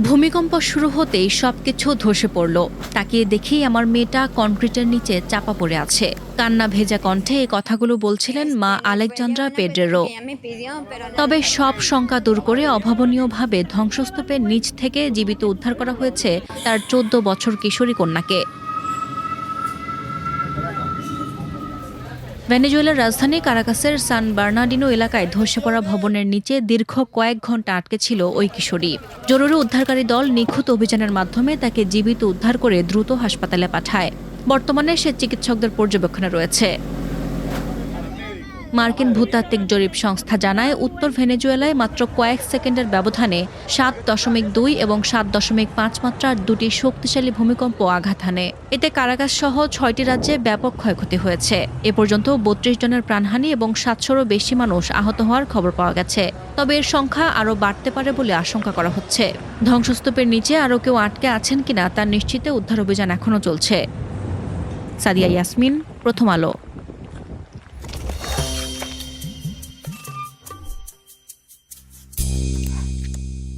ভূমিকম্প শুরু হতেই সবকিছু ধসে পড়ল। তাকিয়ে দেখেই আমার মেয়েটা কনক্রিটের নিচে চাপা পড়ে আছে। কান্না ভেজা কণ্ঠে এই কথাগুলো বলছিলেন মা আলেকজান্দ্রা পেড্রেরো। তবে সব শঙ্কা দূর করে অভাবনীয়ভাবে ধ্বংসস্তূপের নিচ থেকে জীবিত উদ্ধার করা হয়েছে তার ১৪ বছর কিশোরী কন্যাকে। ভেনেজুয়েলার রাজধানী কারাকাসের সান বার্নার্ডিনো এলাকায় ধসে পড়া ভবনের নিচে দীর্ঘ কয়েক ঘন্টা আটকে ছিল ওই কিশোরী। জরুরি উদ্ধারকারী দল নিখুঁত অভিযানের মাধ্যমে তাকে জীবিত উদ্ধার করে দ্রুত হাসপাতালে পাঠায়। বর্তমানে সে চিকিৎসকদের পর্যবেক্ষণে রয়েছে। মার্কিন ভূতাত্ত্বিক জরিপ সংস্থা জানায়, উত্তর ভেনেজুয়েলায় মাত্র কয়েক সেকেন্ডের ব্যবধানে ৭.২ এবং ৭.৫ মাত্রার দুটি শক্তিশালী ভূমিকম্প আঘাত হানে। এতে কারাকাস সহ ৬টি রাজ্যে ব্যাপক ক্ষয়ক্ষতি হয়েছে। এ পর্যন্ত ৩২ জনের প্রাণহানি এবং ৭০০রও বেশি মানুষ আহত হওয়ার খবর পাওয়া গেছে। তবে এর সংখ্যা আরও বাড়তে পারে বলে আশঙ্কা করা হচ্ছে। ধ্বংসস্তূপের নিচে আরও কেউ আটকে আছেন কিনা তা নিশ্চিতে উদ্ধার অভিযান এখনও চলছে। সাদিয়া ইয়াসমিন, প্রথম আলো।